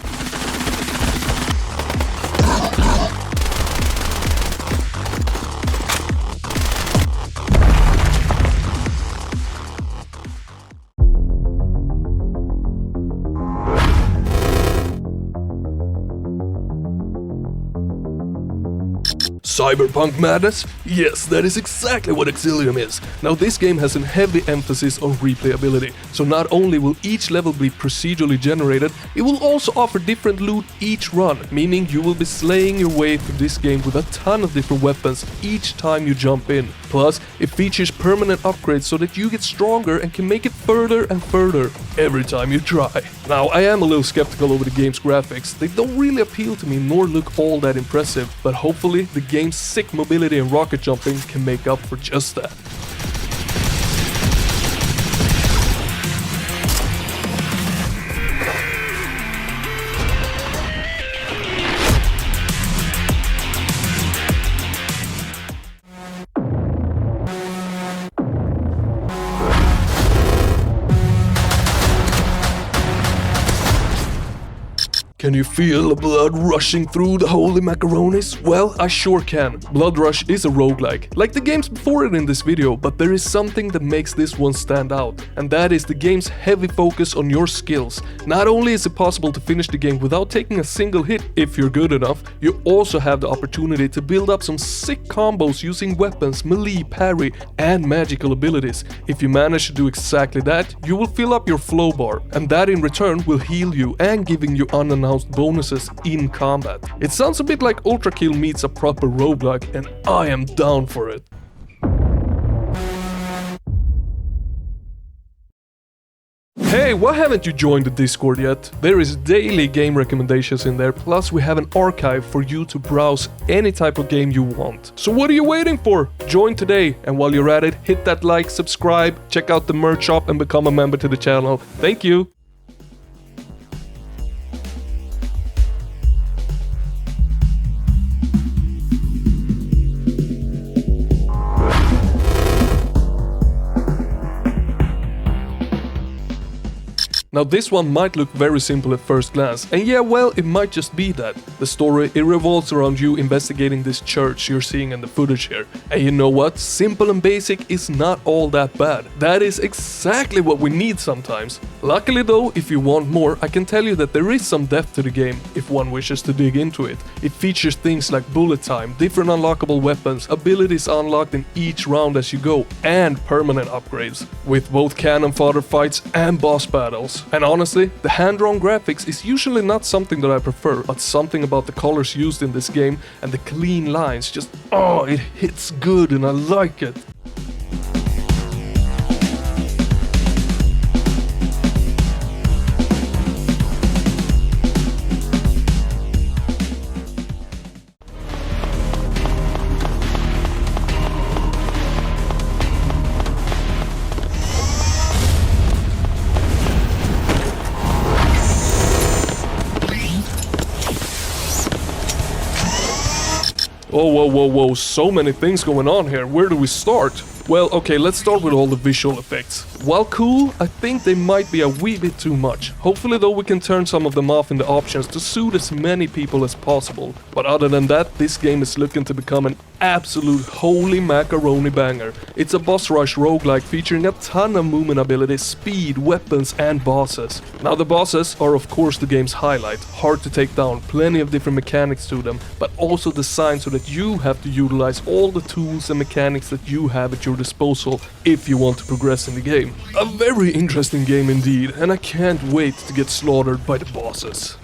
Cyberpunk madness? Yes, that is exactly what Exilium is. Now this game has a heavy emphasis on replayability, so not only will each level be procedurally generated, it will also offer different loot each run, meaning you will be slaying your way through this game with a ton of different weapons each time you jump in. Plus, it features permanent upgrades so that you get stronger and can make it further and further every time you try. Now, I am a little skeptical over the game's graphics. They don't really appeal to me nor look all that impressive, but hopefully the game's sick mobility and rocket jumping can make up for just that. Can you feel the blood rushing through the holy macaronis? Well, I sure can. Blood Rush is a roguelike, like the games before it in this video, but there is something that makes this one stand out, and that is the game's heavy focus on your skills. Not only is it possible to finish the game without taking a single hit if you're good enough, you also have the opportunity to build up some sick combos using weapons, melee, parry, and magical abilities. If you manage to do exactly that, you will fill up your flow bar, and that in return will heal you and giving you unannounced bonuses in combat. It sounds a bit like Ultra Kill meets a proper roguelike, and I am down for it. Hey, why haven't you joined the Discord yet? There is daily game recommendations in there, plus we have an archive for you to browse any type of game you want. So what are you waiting for? Join today, and while you're at it, hit that like, subscribe, check out the merch shop and become a member to the channel. Thank you! Now this one might look very simple at first glance, and yeah, well, it might just be that. The story, it revolves around you investigating this church you're seeing in the footage here. And you know what? Simple and basic is not all that bad. That is exactly what we need sometimes. Luckily though, if you want more, I can tell you that there is some depth to the game, if one wishes to dig into it. It features things like bullet time, different unlockable weapons, abilities unlocked in each round as you go, and permanent upgrades, with both cannon fodder fights and boss battles. And honestly, the hand-drawn graphics is usually not something that I prefer, but something about the colors used in this game and the clean lines just, oh, it hits good and I like it. Oh, whoa, so many things going on here. Where do we start? Well, okay, let's start with all the visual effects. While cool, I think they might be a wee bit too much. Hopefully though we can turn some of them off in the options to suit as many people as possible. But other than that, this game is looking to become an absolute holy macaroni banger. It's a boss rush roguelike featuring a ton of movement abilities, speed, weapons and bosses. Now the bosses are of course the game's highlight, hard to take down, plenty of different mechanics to them, but also designed so that you have to utilize all the tools and mechanics that you have at your disposal if you want to progress in the game. A very interesting game indeed, and I can't wait to get slaughtered by the bosses.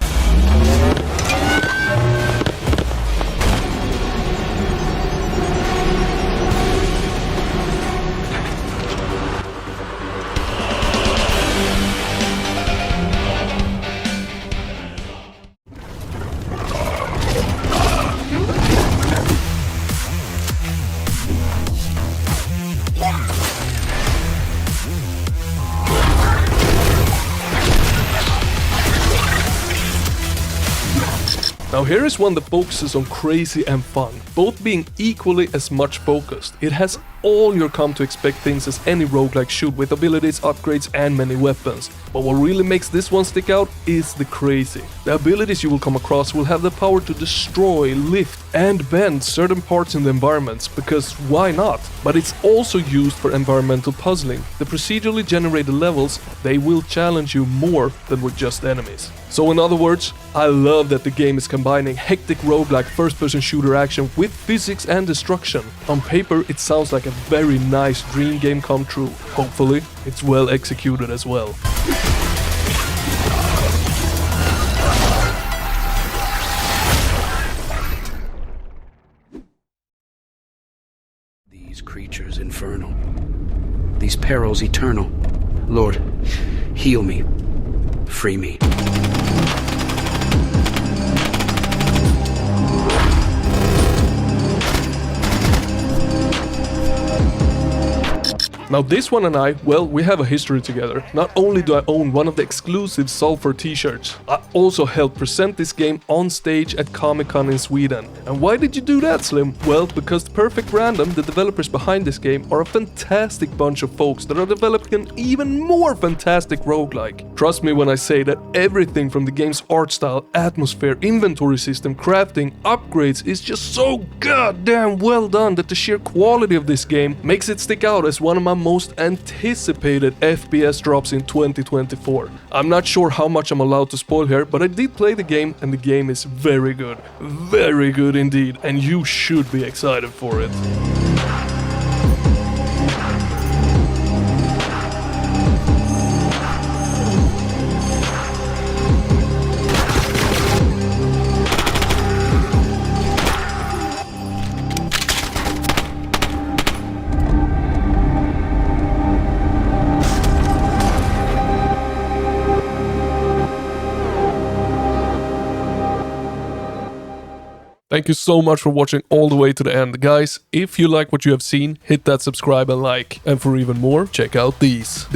Now here is one that focuses on crazy and fun, both being equally as much focused. It has all you're come to expect things as any roguelike should, with abilities, upgrades and many weapons. But what really makes this one stick out is the crazy. The abilities you will come across will have the power to destroy, lift and bend certain parts in the environments, because why not? But it's also used for environmental puzzling. The procedurally generated levels, they will challenge you more than with just enemies. So in other words, I love that the game is combining hectic roguelike first-person shooter action with physics and destruction. On paper, it sounds like a very nice dream game come true. Hopefully, it's well executed as well. These creatures infernal, these perils eternal. Lord, heal me, free me. Now this one and I, well, we have a history together. Not only do I own one of the exclusive Sulfur t-shirts, I also helped present this game on stage at Comic-Con in Sweden. And why did you do that, Slim? Well, because Perfect Random, the developers behind this game, are a fantastic bunch of folks that are developing an even more fantastic roguelike. Trust me when I say that everything from the game's art style, atmosphere, inventory system, crafting, upgrades is just so goddamn well done that the sheer quality of this game makes it stick out as one of my most anticipated FPS drops in 2024. I'm not sure how much I'm allowed to spoil here, but I did play the game and the game is very good indeed, and you should be excited for it. Thank you so much for watching all the way to the end. Guys, if you like what you have seen, hit that subscribe and like. And for even more, check out these.